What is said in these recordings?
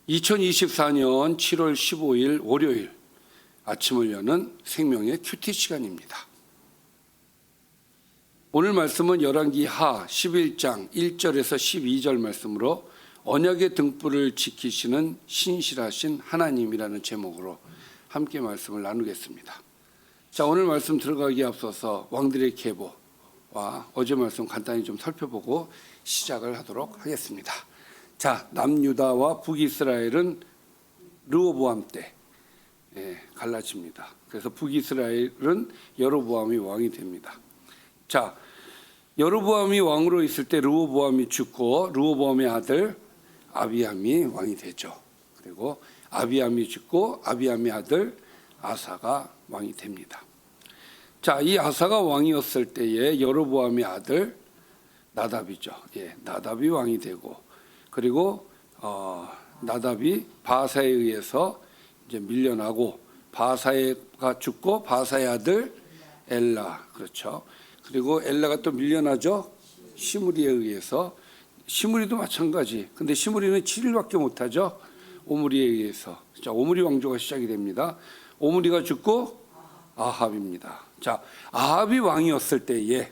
2024년 7월 15일 월요일 아침을 여는 생명의 큐티 시간입니다. 오늘 말씀은 열왕기 하 11장 1절에서 12절 말씀으로 언약의 등불을 지키시는 신실하신 하나님이라는 제목으로 함께 말씀을 나누겠습니다. 자, 오늘 말씀 들어가기에 앞서서 왕들의 계보와 어제 말씀 간단히 좀 살펴보고 시작을 하도록 하겠습니다. 자, 남유다와 북이스라엘은 르호보암 때 갈라집니다. 그래서 북이스라엘은 여로보암이 왕이 됩니다. 자, 여로보암이 왕으로 있을 때 르호보암이 죽고 르호보암의 아들 아비암이 왕이 되죠. 그리고 아비암이 죽고 아비암의 아들 아사가 왕이 됩니다. 자, 이 아사가 왕이었을 때에 여로보암의 아들 나답이죠. 나답이 왕이 되고, 그리고 나답이 바사에 의해서 이제 밀려나고 바사가 죽고 바사의 아들 엘라, 그렇죠. 그리고 엘라가 또 밀려나죠. 시므리에 의해서. 시므리도 마찬가지. 근데 시므리는 7일밖에 못하죠. 오므리에 의해서. 자, 오므리 왕조가 시작이 됩니다. 오므리가 죽고 아합입니다. 자, 아합이 왕이었을 때에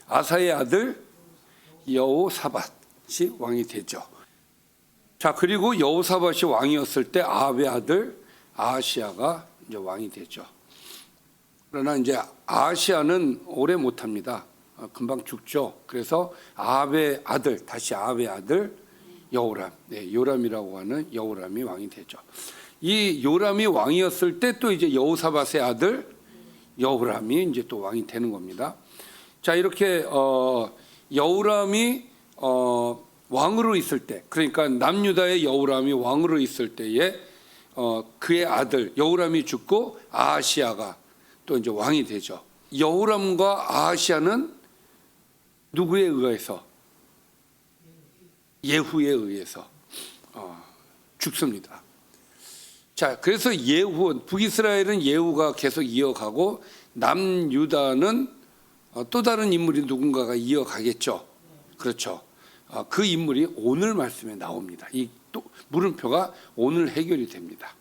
아사의 아들 여호사밧이 왕이 되죠. 자, 그리고 여호사밧이 왕이었을 때 아합의 아들 아하시야가 이제 왕이 되죠. 그러나 이제 아하시야는 오래 못합니다. 금방 죽죠. 그래서 아합의 아들, 다시 아합의 아들 여호람, 요람이라고 하는 여호람이 왕이 되죠. 이 요람이 왕이었을 때 또 이제 여호사밧의 아들 여호람이 이제 또 왕이 되는 겁니다. 자, 이렇게 여호람이 왕으로 있을 때, 그러니까 남유다의 여호람이 왕으로 있을 때에 그의 아들 여호람이 죽고 아하시야가 또 이제 왕이 되죠. 여호람과 아하시야는 누구에 의해서? 예후에 의해서 죽습니다. 자, 그래서 북이스라엘은 예후가 계속 이어가고 남유다는 또 다른 인물이 누군가가 이어가겠죠. 그렇죠. 그 인물이 오늘 말씀에 나옵니다. 이 또 물음표가 오늘 해결이 됩니다.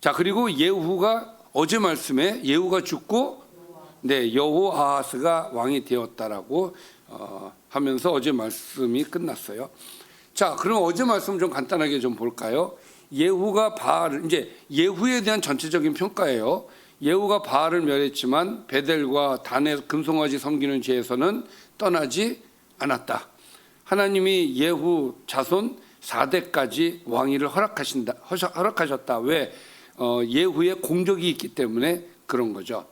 자, 그리고 예후가 어제 말씀에 예후가 죽고 여호아하스가 왕이 되었다라고 하면서 어제 말씀이 끝났어요. 자, 그럼 어제 말씀 좀 간단하게 좀 볼까요? 예후가 바알을, 이제 예후에 대한 전체적인 평가예요. 예후가 바알을 멸했지만 베델과 단에 금송아지 섬기는 죄에서는 떠나지 않았다. 하나님이 예후 자손 4대까지 왕위를 허락하셨다. 왜? 예후의 공적이 있기 때문에 그런 거죠.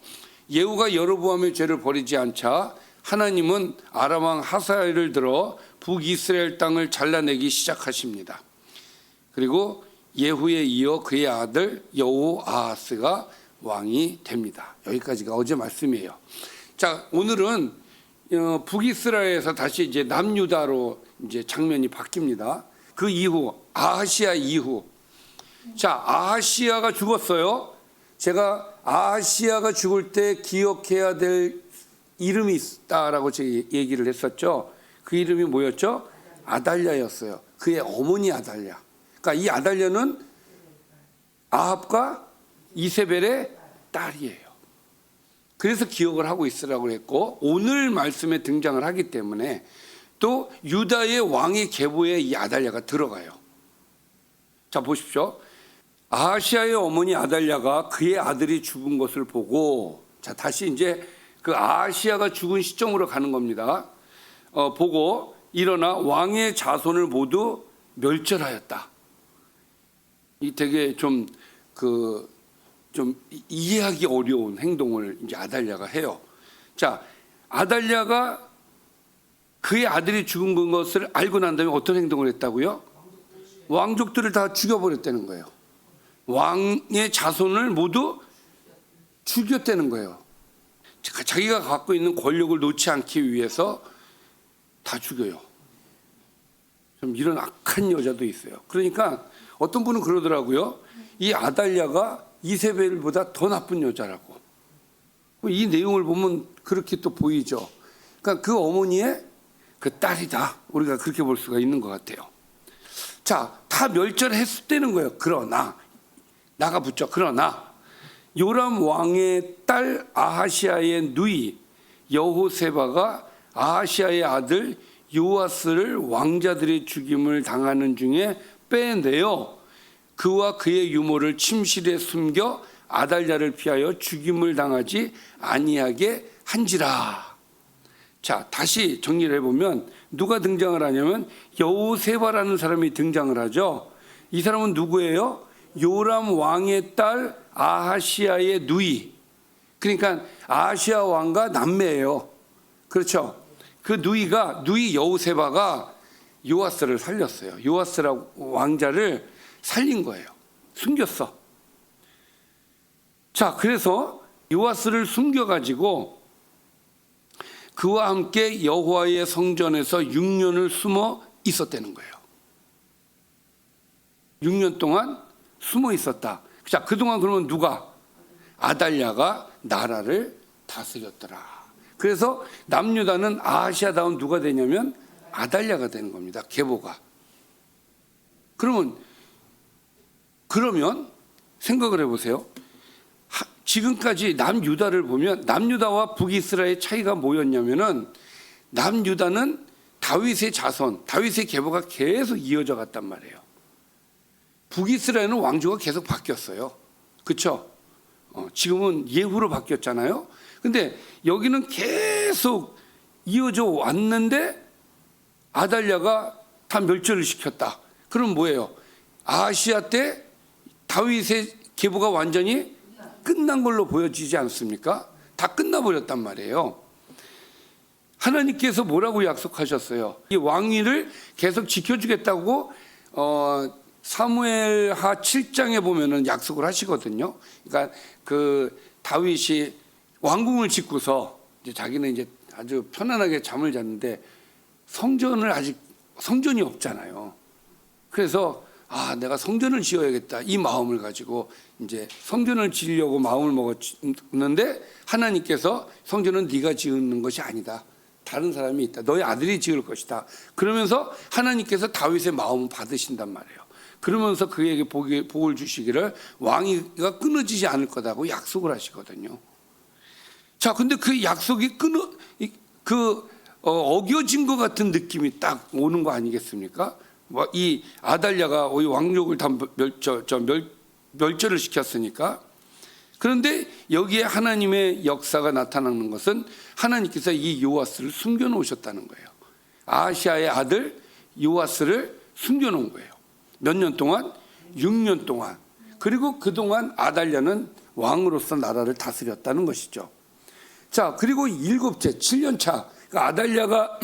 예후가 여로보암의 죄를 버리지 않자 하나님은 아람 왕 하사엘을 들어 북이스라엘 땅을 잘라내기 시작하십니다. 그리고 예후에 이어 그의 아들 여호아하스가 왕이 됩니다. 여기까지가 어제 말씀이에요. 자, 오늘은 북이스라엘에서 다시 이제 남유다로 이제 장면이 바뀝니다. 그 이후 아하시야 이후, 자, 아하시야가 죽었어요. 제가 아하시야가 죽을 때 기억해야 될 이름이 있다라고 제가 얘기를 했었죠. 그 이름이 뭐였죠? 아달랴였어요. 그의 어머니 아달랴. 그러니까 이 아달랴는 아합과 이세벨의 딸이에요. 그래서 기억을 하고 있으라고 했고, 오늘 말씀에 등장을 하기 때문에 또 유다의 왕의 계보에 이 아달랴가 들어가요. 자, 보십시오. 아하시야의 어머니 아달랴가 그의 아들이 죽은 것을 보고, 자, 다시 이제 그 아하시야가 죽은 시점으로 가는 겁니다. 보고 일어나 왕의 자손을 모두 멸절하였다. 이 되게 좀 이해하기 어려운 행동을 이제 아달랴가 해요. 자, 아달랴가 그의 아들이 죽은 것을 알고 난 다음에 어떤 행동을 했다고요? 왕족들을 다 죽여버렸다는 거예요. 왕의 자손을 모두 죽였다는 거예요. 자기가 갖고 있는 권력을 놓지 않기 위해서 다 죽여요. 좀 이런 악한 여자도 있어요. 그러니까 어떤 분은 그러더라고요. 이 아달랴가 이세벨보다 더 나쁜 여자라고. 이 내용을 보면 그렇게 또 보이죠. 그러니까 그 어머니의 그 딸이다. 우리가 그렇게 볼 수가 있는 것 같아요. 자, 다 멸절했다는 거예요. 그러나 나가 붙죠. 그러나 요람 왕의 딸 아하시아의 누이 여호세바가 아하시아의 아들 요아스를 왕자들의 죽임을 당하는 중에 빼내어 그와 그의 유모를 침실에 숨겨 아달랴를 피하여 죽임을 당하지 아니하게 한지라. 자, 다시 정리를 해보면 누가 등장을 하냐면 여호세바라는 사람이 등장을 하죠. 이 사람은 누구예요? 요람 왕의 딸 아하시아의 누이. 그러니까 아하시아 왕과 남매예요. 그렇죠? 그 누이 여호세바가 요아스를 살렸어요. 요아스라고 왕자를 살린 거예요. 숨겼어. 자, 그래서 요아스를 숨겨가지고 그와 함께 여호와의 성전에서 6년을 숨어 있었다는 거예요. 6년 동안 숨어 있었다. 자, 그동안 그러면 누가? 아달랴가 나라를 다스렸더라. 그래서 남유다는 아하시아 다음 누가 되냐면 아달랴가 되는 겁니다. 계보가. 그러면 생각을 해보세요. 지금까지 남유다를 보면 남유다와 북이스라엘의 차이가 뭐였냐면은 남유다는 다윗의 자손, 다윗의 계보가 계속 이어져 갔단 말이에요. 북이스라엘은 왕조가 계속 바뀌었어요. 그렇죠? 지금은 예후로 바뀌었잖아요. 근데 여기는 계속 이어져 왔는데 아달랴가 다 멸절을 시켰다. 그럼 뭐예요? 아하시아 때 다윗의 계보가 완전히 끝난 걸로 보여지지 않습니까? 다 끝나버렸단 말이에요. 하나님께서 뭐라고 약속하셨어요? 이 왕위를 계속 지켜주겠다고 사무엘하 7장에 보면은 약속을 하시거든요. 그러니까 그 다윗이 왕궁을 짓고서 이제 자기는 이제 아주 편안하게 잠을 잤는데 성전이 없잖아요. 그래서 내가 성전을 지어야겠다 이 마음을 가지고 이제 성전을 지으려고 마음을 먹었는데 하나님께서 성전은 네가 지은 것이 아니다. 다른 사람이 있다. 너의 아들이 지을 것이다. 그러면서 하나님께서 다윗의 마음을 받으신단 말이에요. 그러면서 그에게 복을 주시기를 왕위가 끊어지지 않을 거다고 약속을 하시거든요. 자, 근데 그 약속이 어겨진 것 같은 느낌이 딱 오는 거 아니겠습니까? 이 아달랴가 이 왕족을 다 멸절을 시켰으니까. 그런데 여기에 하나님의 역사가 나타나는 것은 하나님께서 이 요아스를 숨겨놓으셨다는 거예요. 아하시아의 아들 요아스를 숨겨놓은 거예요. 몇 년 동안? 6년 동안. 그리고 그동안 아달랴는 왕으로서 나라를 다스렸다는 것이죠. 자, 그리고 7째 7년 차, 그러니까 아달랴가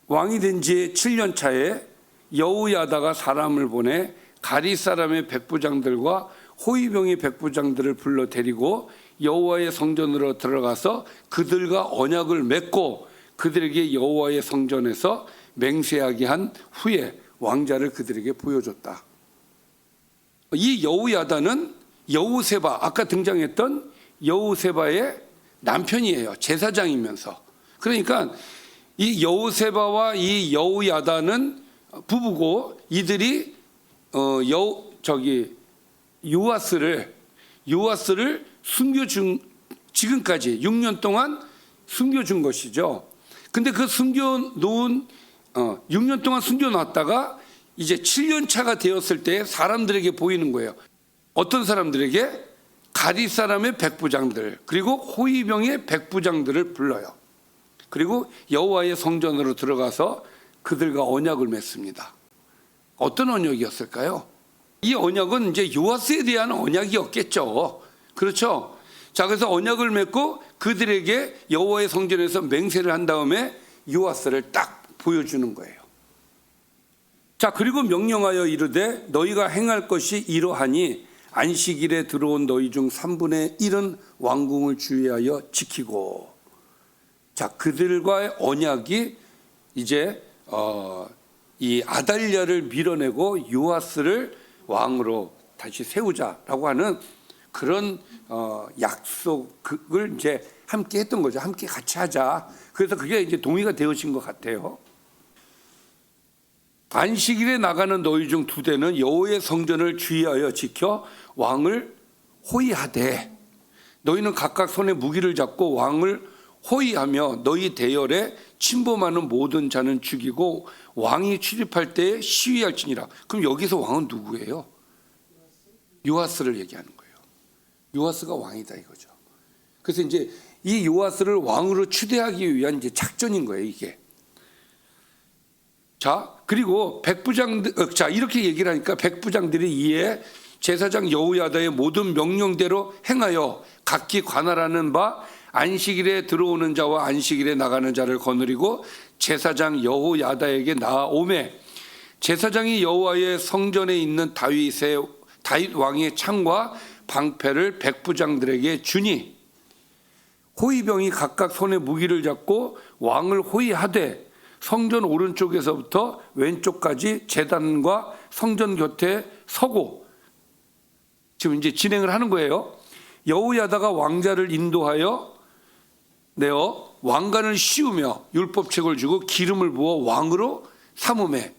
왕이 된 지 7년 차에 여호야다가 사람을 보내 가리 사람의 백부장들과 호위병의 백부장들을 불러 데리고 여호와의 성전으로 들어가서 그들과 언약을 맺고 그들에게 여호와의 성전에서 맹세하게 한 후에 왕자를 그들에게 보여줬다. 이 여호야다는 여호세바, 아까 등장했던 여호세바의 남편이에요. 제사장이면서. 그러니까 이 여호세바와 이 여호야다는 부부고 이들이 요아스를 숨겨준, 지금까지 6년 동안 숨겨준 것이죠. 근데 그 숨겨놓은 6년 동안 숨겨놨다가 이제 7년 차가 되었을 때 사람들에게 보이는 거예요. 어떤 사람들에게? 가리 사람의 백부장들, 그리고 호위병의 백부장들을 불러요. 그리고 여호와의 성전으로 들어가서 그들과 언약을 맺습니다. 어떤 언약이었을까요? 이 언약은 이제 요아스에 대한 언약이었겠죠. 그렇죠? 자, 그래서 언약을 맺고 그들에게 여호와의 성전에서 맹세를 한 다음에 요아스를 딱 보여주는 거예요. 자, 그리고 명령하여 이르되 너희가 행할 것이 이러하니 안식일에 들어온 너희 중 3분의 1은 왕궁을 주의하여 지키고. 자, 그들과의 언약이 이제 이 아달랴를 밀어내고 요아스를 왕으로 다시 세우자라고 하는 그런 약속을 이제 함께 했던 거죠. 함께 같이 하자. 그래서 그게 이제 동의가 되어진 것 같아요. 안식일에 나가는 너희 중 2대는 여호와의 성전을 주의하여 지켜 왕을 호위하되 너희는 각각 손에 무기를 잡고 왕을 호위하며 너희 대열에 침범하는 모든 자는 죽이고 왕이 출입할 때에 시위할지니라. 그럼 여기서 왕은 누구예요? 요아스를 얘기하는 거예요. 요아스가 왕이다 이거죠. 그래서 이제 이 요아스를 왕으로 추대하기 위한 이제 작전인 거예요, 이게. 자, 그리고 백부장들, 자, 이렇게 얘기를 하니까 백부장들이 이에 제사장 여호야다의 모든 명령대로 행하여 각기 관할하는 바 안식일에 들어오는 자와 안식일에 나가는 자를 거느리고 제사장 여호야다에게 나아오매 제사장이 여호와의 성전에 있는 다윗 왕의 창과 방패를 백부장들에게 주니 호위병이 각각 손에 무기를 잡고 왕을 호위하되 성전 오른쪽에서부터 왼쪽까지 제단과 성전 곁에 서고 지금 이제 진행을 하는 거예요. 여호야다가 왕자를 인도하여 내어 왕관을 씌우며 율법책을 주고 기름을 부어 왕으로 삼음해.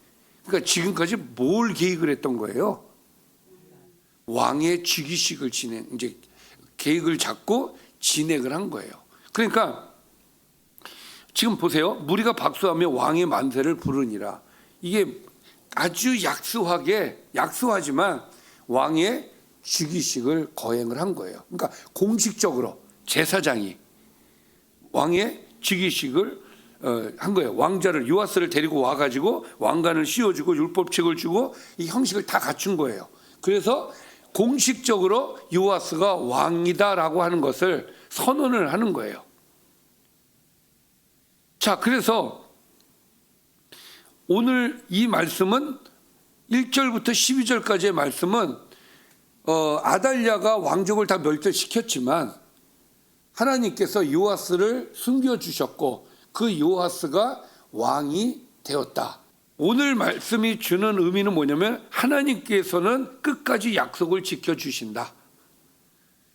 그러니까 지금까지 뭘 계획을 했던 거예요? 왕의 즉위식을 이제 계획을 잡고 진행을 한 거예요. 그러니까 지금 보세요. 무리가 박수하며 왕의 만세를 부르니라. 이게 아주 약소하지만 왕의 즉위식을 거행을 한 거예요. 그러니까 공식적으로 제사장이 왕의 즉위식을 한 거예요. 왕자를 요아스를 데리고 와가지고 왕관을 씌워주고 율법책을 주고 이 형식을 다 갖춘 거예요. 그래서 공식적으로 요아스가 왕이다라고 하는 것을 선언을 하는 거예요. 자, 그래서 오늘 이 말씀은 1절부터 12절까지의 말씀은 아달랴가 왕족을 다 멸절시켰지만 하나님께서 요아스를 숨겨주셨고 그 요아스가 왕이 되었다. 오늘 말씀이 주는 의미는 뭐냐면 하나님께서는 끝까지 약속을 지켜주신다.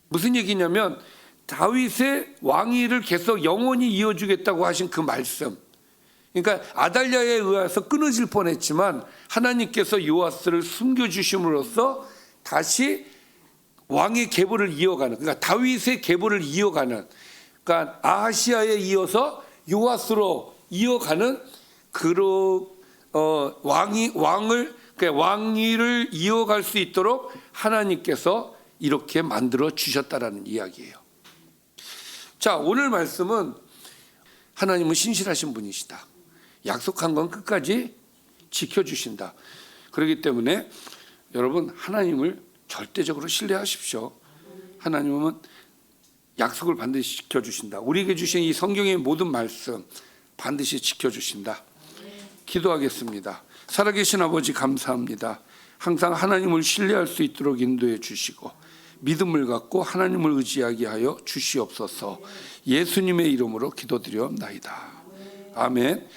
무슨 얘기냐면 다윗의 왕위를 계속 영원히 이어주겠다고 하신 그 말씀. 그러니까 아달랴에 의해서 끊어질 뻔했지만 하나님께서 요아스를 숨겨주심으로써 다시 왕의 계보를 이어가는, 그러니까 다윗의 계보를 이어가는, 그러니까 아하시아에 이어서 요아스로 이어가는 왕위를 이어갈 수 있도록 하나님께서 이렇게 만들어 주셨다라는 이야기예요. 자, 오늘 말씀은 하나님은 신실하신 분이시다. 약속한 건 끝까지 지켜주신다. 그렇기 때문에 여러분 하나님을 절대적으로 신뢰하십시오. 하나님은 약속을 반드시 지켜주신다. 우리에게 주신 이 성경의 모든 말씀 반드시 지켜주신다. 기도하겠습니다. 살아계신 아버지 감사합니다. 항상 하나님을 신뢰할 수 있도록 인도해 주시고 믿음을 갖고 하나님을 의지하게 하여 주시옵소서. 예수님의 이름으로 기도드리옵나이다. 아멘.